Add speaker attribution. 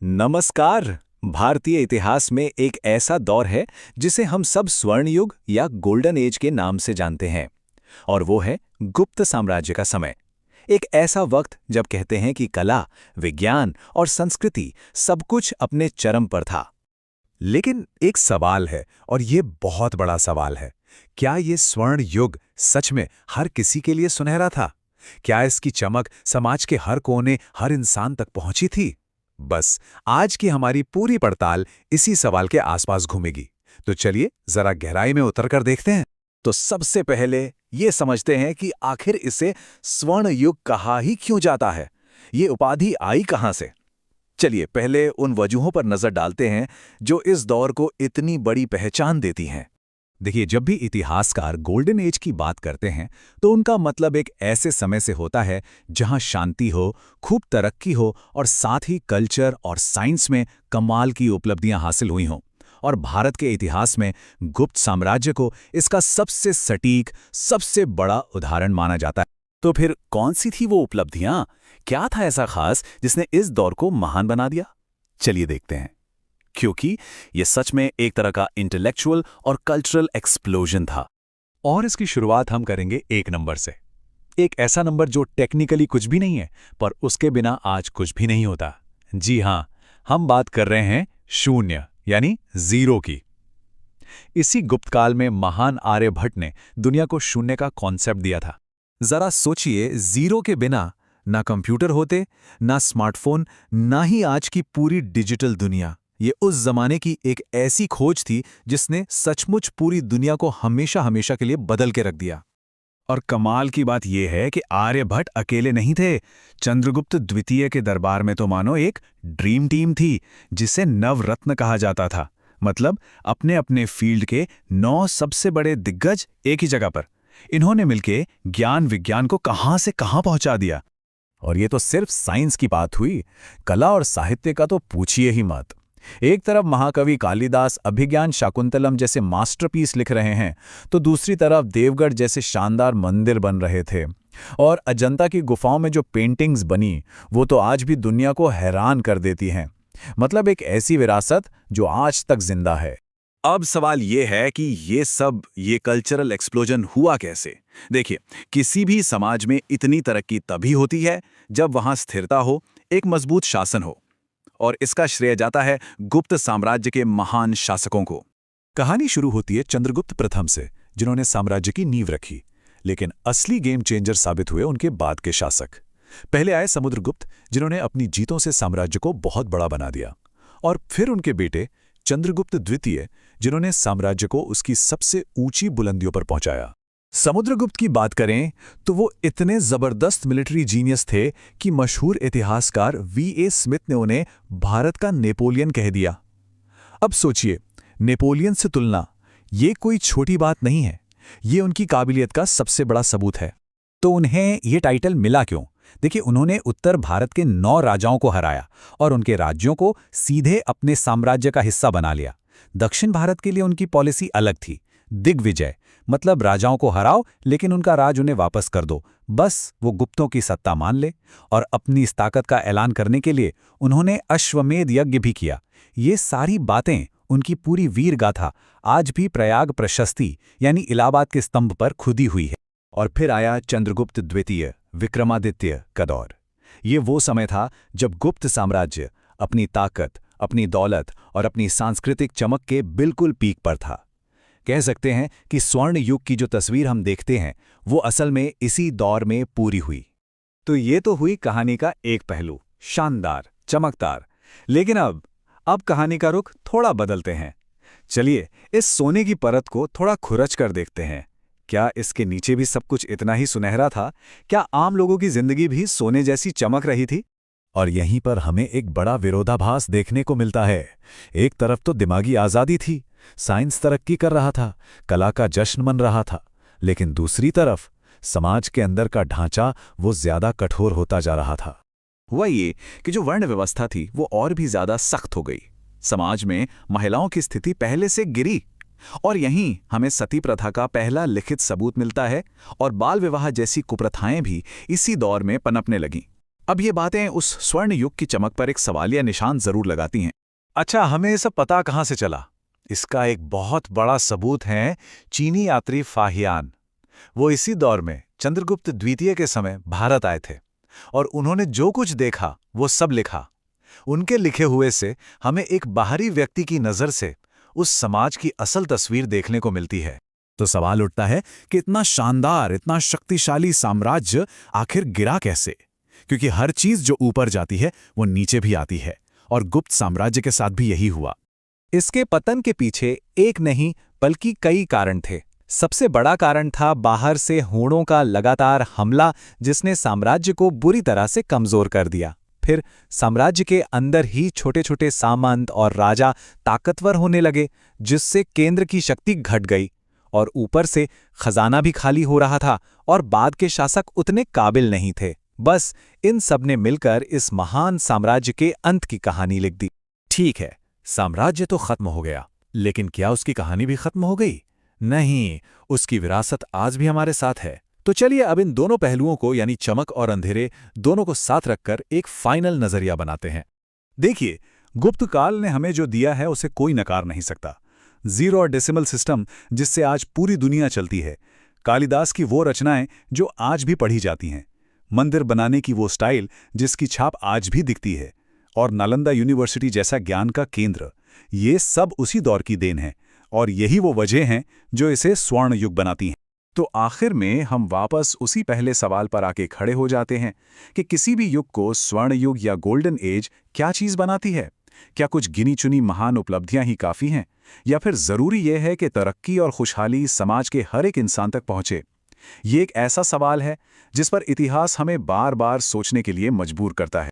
Speaker 1: नमस्कार। भारतीय इतिहास में एक ऐसा दौर है जिसे हम सब स्वर्ण युग या गोल्डन एज के नाम से जानते हैं, और वो है गुप्त साम्राज्य का समय। एक ऐसा वक्त जब कहते हैं कि कला, विज्ञान और संस्कृति सब कुछ अपने चरम पर था।
Speaker 2: लेकिन एक सवाल है, और ये बहुत बड़ा सवाल है। क्या ये स्वर्ण युग सच में हर किसी के लिए सुनहरा था? क्या इसकी चमक समाज के हर कोने, हर इंसान तक पहुंची थी? बस आज की हमारी पूरी पड़ताल इसी सवाल के आसपास घूमेगी। तो चलिए जरा गहराई में उतर कर देखते हैं।
Speaker 1: तो सबसे पहले ये समझते हैं कि आखिर इसे स्वर्ण युग कहा ही क्यों जाता है। ये उपाधि आई कहां से? चलिए पहले उन वजहों पर नजर डालते हैं जो इस दौर को इतनी बड़ी पहचान देती हैं।
Speaker 2: देखिए, जब भी इतिहासकार गोल्डन एज की बात करते हैं तो उनका मतलब एक ऐसे समय से होता है जहां शांति हो, खूब तरक्की हो और साथ ही कल्चर और साइंस में कमाल की उपलब्धियां हासिल हुई हों। और भारत के इतिहास में गुप्त साम्राज्य को इसका सबसे सटीक, सबसे बड़ा उदाहरण माना जाता है।
Speaker 1: तो फिर कौन सी थी वो उपलब्धियां? क्या था ऐसा खास जिसने इस दौर को महान बना दिया? चलिए देखते हैं। क्योंकि ये सच में एक तरह का इंटेलेक्चुअल और कल्चरल एक्सप्लोजन था।
Speaker 2: और इसकी शुरुआत हम करेंगे एक नंबर से। एक ऐसा नंबर जो टेक्निकली कुछ भी नहीं है, पर उसके बिना आज कुछ भी नहीं होता। जी हां, हम बात कर रहे हैं शून्य यानी जीरो की। इसी गुप्त काल में महान आर्यभट्ट ने दुनिया को शून्य का कॉन्सेप्ट दिया था। जरा सोचिए, जीरो के बिना ना कंप्यूटर होते, ना स्मार्टफोन, ना ही आज की पूरी डिजिटल दुनिया। ये उस जमाने की एक ऐसी खोज थी जिसने सचमुच पूरी दुनिया को हमेशा हमेशा के लिए बदल के रख दिया। और कमाल की बात यह है कि आर्यभट्ट अकेले नहीं थे। चंद्रगुप्त द्वितीय के दरबार में तो मानो एक ड्रीम टीम थी, जिसे नवरत्न कहा जाता था। मतलब अपने अपने फील्ड के 9 सबसे बड़े दिग्गज एक ही जगह पर। इन्होंने मिलके ज्ञान विज्ञान को कहां से कहां पहुंचा दिया। और ये तो सिर्फ साइंस की बात हुई, कला और साहित्य का तो पूछिए ही मत। एक तरफ महाकवि कालिदास अभिज्ञान शाकुंतलम जैसे मास्टरपीस लिख रहे हैं, तो दूसरी तरफ देवगढ़ जैसे शानदार मंदिर बन रहे थे। और अजंता की गुफाओं में जो पेंटिंग्स बनी, वो तो आज भी दुनिया को हैरान कर देती हैं। मतलब एक ऐसी विरासत जो आज तक जिंदा है।
Speaker 1: अब सवाल ये है कि ये कल्चरल एक्सप्लोजन हुआ कैसे? देखिए, किसी भी समाज में इतनी तरक्की तभी होती है जब वहां स्थिरता हो, एक मजबूत शासन हो। और इसका श्रेय जाता है गुप्त साम्राज्य के महान शासकों को।
Speaker 2: कहानी शुरू होती है चंद्रगुप्त प्रथम से, जिन्होंने साम्राज्य की नींव रखी। लेकिन असली गेम चेंजर साबित हुए उनके बाद के शासक। पहले आए समुद्रगुप्त, जिन्होंने अपनी जीतों से साम्राज्य को बहुत बड़ा बना दिया। और फिर उनके बेटे चंद्रगुप्त द्वितीय, जिन्होंने साम्राज्य को उसकी सबसे ऊंची बुलंदियों पर पहुंचाया। समुद्रगुप्त की बात करें तो वो इतने जबरदस्त मिलिट्री जीनियस थे कि मशहूर इतिहासकार V.A. स्मिथ ने उन्हें भारत का नेपोलियन कह दिया। अब सोचिए, नेपोलियन से तुलना, ये कोई छोटी बात नहीं है। ये उनकी काबिलियत का सबसे बड़ा सबूत है। तो उन्हें ये टाइटल मिला क्यों? देखिए, उन्होंने उत्तर भारत के 9 राजाओं को हराया और उनके राज्यों को सीधे अपने साम्राज्य का हिस्सा बना लिया। दक्षिण भारत के लिए उनकी पॉलिसी अलग थी। दिग्विजय, मतलब राजाओं को हराओ लेकिन उनका राज उन्हें वापस कर दो, बस वो गुप्तों की सत्ता मान ले। और अपनी इस ताकत का ऐलान करने के लिए उन्होंने अश्वमेध यज्ञ भी किया। ये सारी बातें, उनकी पूरी वीर गाथा आज भी प्रयाग प्रशस्ति यानी इलाहाबाद के स्तंभ पर खुदी हुई है। और फिर आया चंद्रगुप्त द्वितीय, विक्रमादित्य का दौर। ये वो समय था जब गुप्त साम्राज्य अपनी ताकत, अपनी दौलत और अपनी सांस्कृतिक चमक के बिल्कुल पीक पर था। कह सकते हैं कि स्वर्ण युग की जो तस्वीर हम देखते हैं, वो असल में इसी दौर में पूरी हुई। तो ये तो हुई कहानी का एक पहलू, शानदार, चमकदार। लेकिन अब कहानी का रुख थोड़ा बदलते हैं। चलिए इस सोने की परत को थोड़ा खुरच कर देखते हैं। क्या इसके नीचे भी सब कुछ इतना ही सुनहरा था? क्या आम लोगों की जिंदगी भी सोने जैसी चमक रही थी? और यहीं पर हमें एक बड़ा विरोधाभास देखने को मिलता है। एक तरफ तो दिमागी आज़ादी थी, साइंस तरक्की कर रहा था, कला का जश्न मन रहा था। लेकिन दूसरी तरफ समाज के अंदर का ढांचा वो ज्यादा कठोर होता जा रहा था।
Speaker 1: हुआ ये कि जो वर्ण व्यवस्था थी वो और भी ज्यादा सख्त हो गई। समाज में महिलाओं की स्थिति पहले से गिरी। और यहीं हमें सती प्रथा का पहला लिखित सबूत मिलता है। और बाल विवाह जैसी कुप्रथाएं भी इसी दौर में पनपने लगीं।
Speaker 2: अब ये बातें उस स्वर्ण युग की चमक पर एक सवालिया निशान जरूर लगाती हैं।
Speaker 1: अच्छा, हमें ये सब पता कहाँ से चला? इसका एक बहुत बड़ा सबूत है चीनी यात्री फाहियान। वो इसी दौर में चंद्रगुप्त द्वितीय के समय भारत आए थे और उन्होंने जो कुछ देखा वो सब लिखा। उनके लिखे हुए से हमें एक बाहरी व्यक्ति की नज़र से उस समाज की असल तस्वीर देखने को मिलती है।
Speaker 2: तो सवाल उठता है कि इतना शानदार, इतना शक्तिशाली साम्राज्य आखिर गिरा कैसे? क्योंकि हर चीज जो ऊपर जाती है वो नीचे भी आती है, और गुप्त साम्राज्य के साथ भी यही हुआ।
Speaker 1: इसके पतन के पीछे एक नहीं बल्कि कई कारण थे। सबसे बड़ा कारण था बाहर से हूणों का लगातार हमला, जिसने साम्राज्य को बुरी तरह से कमजोर कर दिया। फिर साम्राज्य के अंदर ही छोटे छोटे सामंत और राजा ताकतवर होने लगे, जिससे केंद्र की शक्ति घट गई। और ऊपर से खजाना भी खाली हो रहा था और बाद के शासक उतने काबिल नहीं थे। बस इन सब ने मिलकर इस महान साम्राज्य के अंत की कहानी लिख दी।
Speaker 2: ठीक है, साम्राज्य तो खत्म हो गया, लेकिन क्या उसकी कहानी भी खत्म हो गई? नहीं, उसकी विरासत आज भी हमारे साथ है। तो चलिए अब इन दोनों पहलुओं को, यानी चमक और अंधेरे, दोनों को साथ रखकर एक फाइनल नजरिया बनाते हैं।
Speaker 3: देखिए, गुप्त काल ने हमें जो दिया है उसे कोई नकार नहीं सकता। जीरो और डेसिमल सिस्टम जिससे आज पूरी दुनिया चलती है, कालिदास की वो रचनाएं जो आज भी पढ़ी जाती हैं, मंदिर बनाने की वो स्टाइल जिसकी छाप आज भी दिखती है, और नालंदा यूनिवर्सिटी जैसा ज्ञान का केंद्र, ये सब उसी दौर की देन है और यही वो वजह हैं जो इसे स्वर्ण युग बनाती हैं। तो आखिर में हम वापस उसी पहले सवाल पर आके खड़े हो जाते हैं कि किसी भी युग को स्वर्ण युग या गोल्डन एज क्या चीज़ बनाती है? क्या कुछ गिनी चुनी महान उपलब्धियां ही काफ़ी हैं, या फिर ज़रूरी यह है कि तरक्की और खुशहाली समाज के हर एक इंसान तक पहुंचे? ये एक ऐसा सवाल है जिस पर इतिहास हमें बार बार सोचने के लिए मजबूर करता है।